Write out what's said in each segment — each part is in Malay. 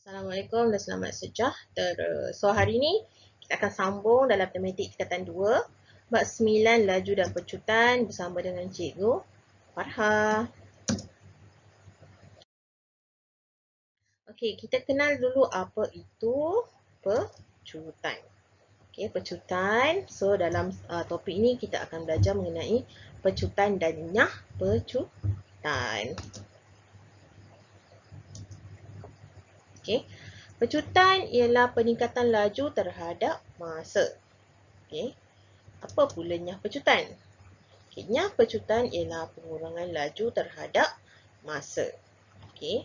Assalamualaikum dan selamat sejahtera. So hari ini kita akan sambung dalam matematik tingkatan 2 bab 9 laju dan pecutan bersama dengan Cikgu Farha. Okey, kita kenal dulu apa itu pecutan. Okey, pecutan. So dalam topik ini kita akan belajar mengenai pecutan dan nyah pecutan. Okey. Pecutan ialah peningkatan laju terhadap masa. Okey. Apa pula nyah pecutan? Okay, nyah pecutan ialah pengurangan laju terhadap masa. Okey.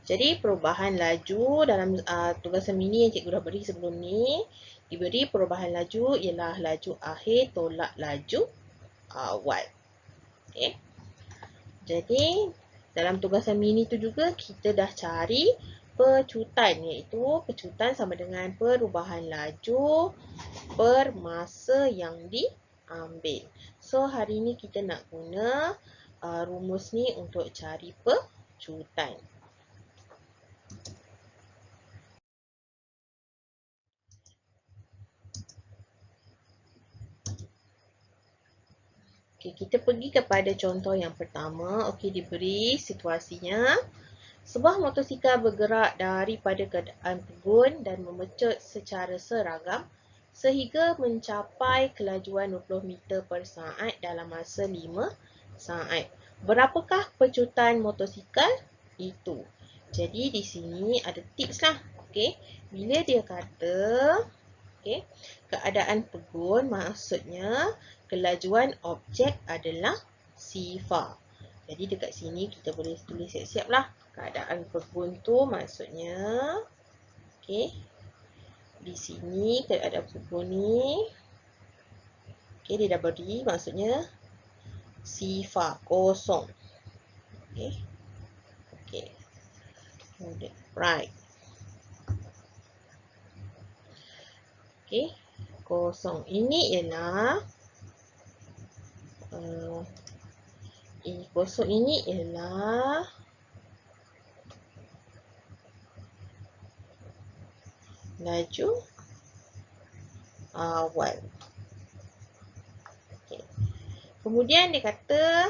Jadi perubahan laju dalam tugasan mini yang cikgu dah beri sebelum ni, diberi perubahan laju ialah laju akhir tolak laju awal. Okey. Jadi dalam tugasan mini tu juga kita dah cari pecutan, iaitu pecutan sama dengan perubahan laju per masa yang diambil. So hari ni kita nak guna rumus ni untuk cari pecutan. Okay, kita pergi kepada contoh yang pertama. Okey, diberi situasinya. Sebuah motosikal bergerak daripada keadaan pegun dan memecut secara seragam sehingga mencapai kelajuan 20 meter per saat dalam masa 5 saat. Berapakah pecutan motosikal itu? Jadi di sini ada tips lah. Okey, bila dia kata okey, keadaan pegun maksudnya kelajuan objek adalah sifar. Jadi dekat sini kita boleh tulis siap-siap lah. Keadaan pegun tu maksudnya, okey, di sini keadaan pegun ni, okey, dia dah beri maksudnya sifar, kosong. Okey, okey, right. Okey, kosong. Ini ialah kosong ini ialah laju awal. Okay. Kemudian dia kata,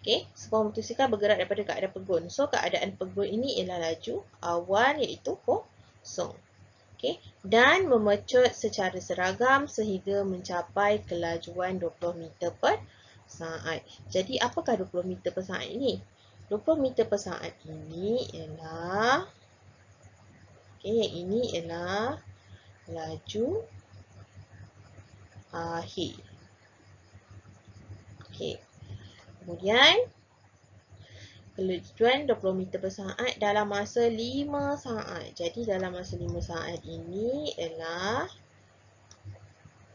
okay, sebuah motosikal bergerak daripada keadaan pegun. So keadaan pegun ini ialah laju awal iaitu kosong. Okay. Dan memecut secara seragam sehingga mencapai kelajuan 20 meter per saat. Jadi apakah 20 meter per saat ini? 20 meter per saat ini ialah, okay, yang ini ialah laju akhir. Okay. Kemudian kelajuan 20 meter per saat dalam masa 5 saat. Jadi dalam masa 5 saat ini ialah,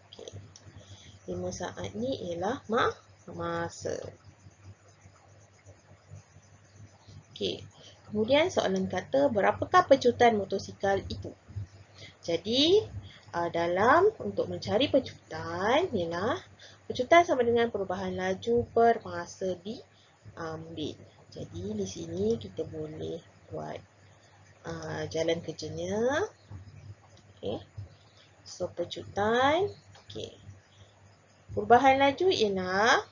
okay, 5 saat ni ialah masa. Okay. Kemudian soalan kata berapakah pecutan motosikal itu? Jadi dalam untuk mencari pecutan ialah pecutan sama dengan perubahan laju per masa diambil. Jadi di sini kita boleh buat jalan kerjanya. Okey. So pecutan, okey. Perubahan laju ialah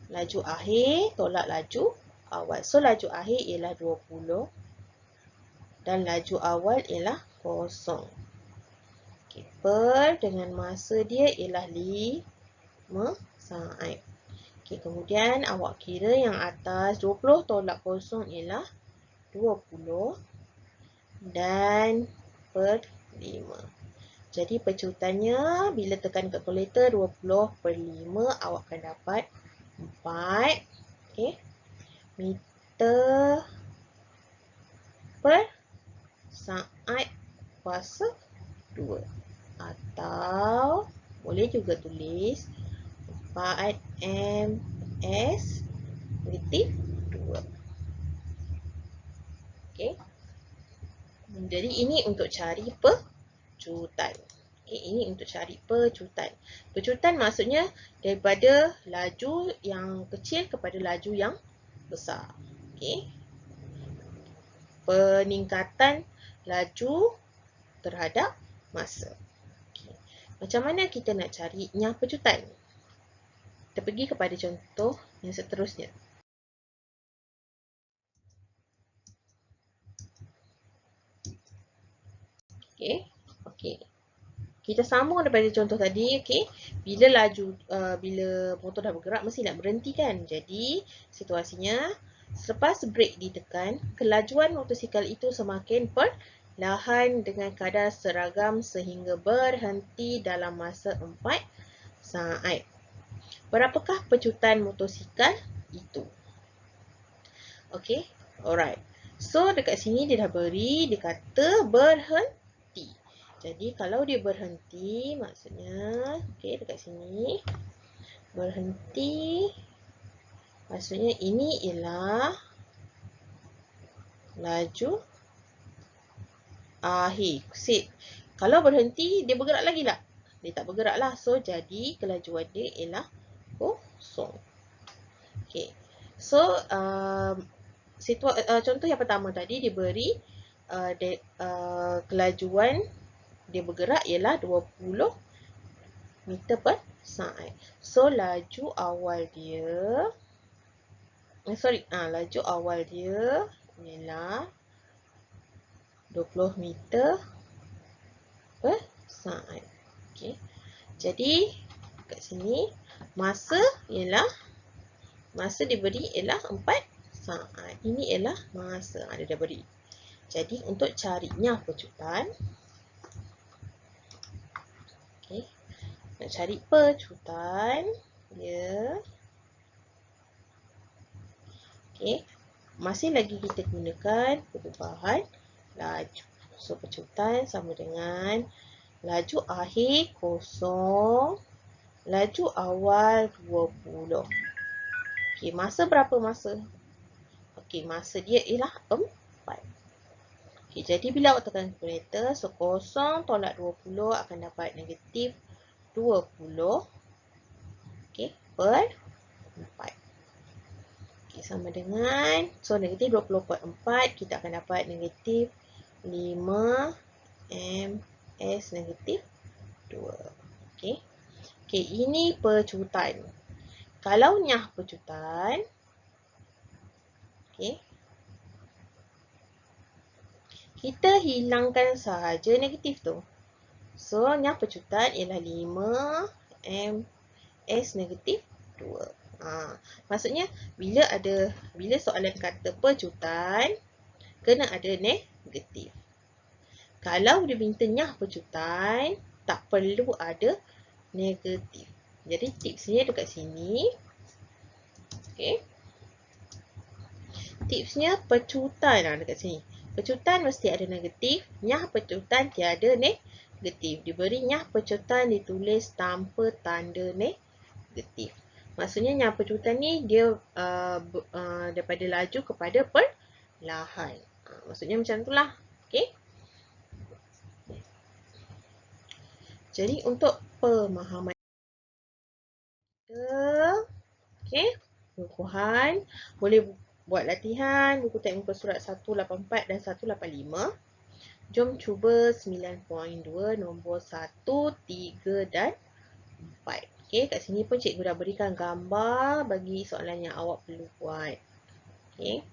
laju akhir tolak laju awal. So laju akhir ialah 20 dan laju awal ialah 0. Okay, per dengan masa dia ialah 5 saat. Okay, kemudian awak kira yang atas 20 tolak 0 ialah 20 dan per 5. Jadi pecutannya bila tekan kalkulator 20 per 5 awak akan dapat 4, okay, meter per saat kuasa 2. Atau boleh juga tulis 4 ms negatif 2. Okay. Jadi ini untuk cari pecutan. Okay, ini untuk cari pecutan. Pecutan maksudnya daripada laju yang kecil kepada laju yang besar. Okey. Peningkatan laju terhadap masa. Okay. Macam mana kita nak cari nyah pecutan? Kita pergi kepada contoh yang seterusnya. Okey. Okey. Kita sambung daripada contoh tadi, okey. Bila motor dah bergerak mesti nak berhenti kan. Jadi, situasinya selepas brake ditekan, kelajuan motosikal itu semakin perlahan dengan kadar seragam sehingga berhenti dalam masa 4 saat. Berapakah pecutan motosikal itu? Okey, alright. So, dekat sini dia dah beri, dia kata berhenti. Jadi, kalau dia berhenti, maksudnya, okey, dekat sini, berhenti, maksudnya ini ialah laju akhir. Kalau berhenti, dia bergerak lagi tak? Dia tak bergerak lah. So, jadi kelajuan dia ialah kosong. Okay. So, contoh yang pertama tadi diberi kelajuan dia bergerak ialah 20 meter per saat. So, laju awal dia ialah 20 meter per saat. Okay. Jadi, kat sini masa diberi ialah 4 saat. Ini ialah masa ada dah beri. Jadi, untuk carinya pecutan, okay, nak cari pecutan dia, okay, masih lagi kita gunakan perubahan laju. So, pecutan sama dengan laju akhir kosong, laju awal 20. Okey, masa berapa masa? Okey, masa dia ialah 4. Okey, jadi bila awak tekan kalkulator, so kosong tolak 20 akan dapat negatif 20. Okey, per 4. Okey, sama dengan, so negatif 20 per 4, kita akan dapat negatif 5 ms negatif 2. Okey. Okey, ini pecutan. Kalau nyah pecutan, okey, kita hilangkan sahaja negatif tu. So, nyah pecutan ialah 5 ms negatif 2. Maksudnya, bila soalan kata pecutan, kena ada negatif. Kalau dia minta nyah pecutan, tak perlu ada negatif. Jadi, tipsnya dekat sini. Okay. Tipsnya pecutan dekat sini. Pecutan mesti ada negatif. Nyah pecutan tiada negatif. Diberi nyah pecutan ditulis tanpa tanda negatif. Maksudnya nyah pecutan ni dia daripada laju kepada perlahan. Maksudnya macam itulah. Okay. Jadi untuk pemahaman kita, okay, pengukuhan boleh buat latihan buku teks muka surat 184 dan 185. Jom cuba 9.2 nombor 1, 3 dan 4. Okay, kat sini pun cikgu dah berikan gambar bagi soalan yang awak perlu buat. Okay.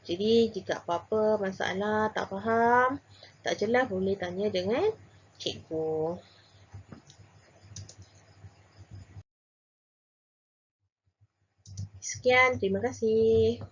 Jadi jika apa-apa masalah, tak faham, tak jelas, boleh tanya dengan cikgu. Sekian, terima kasih.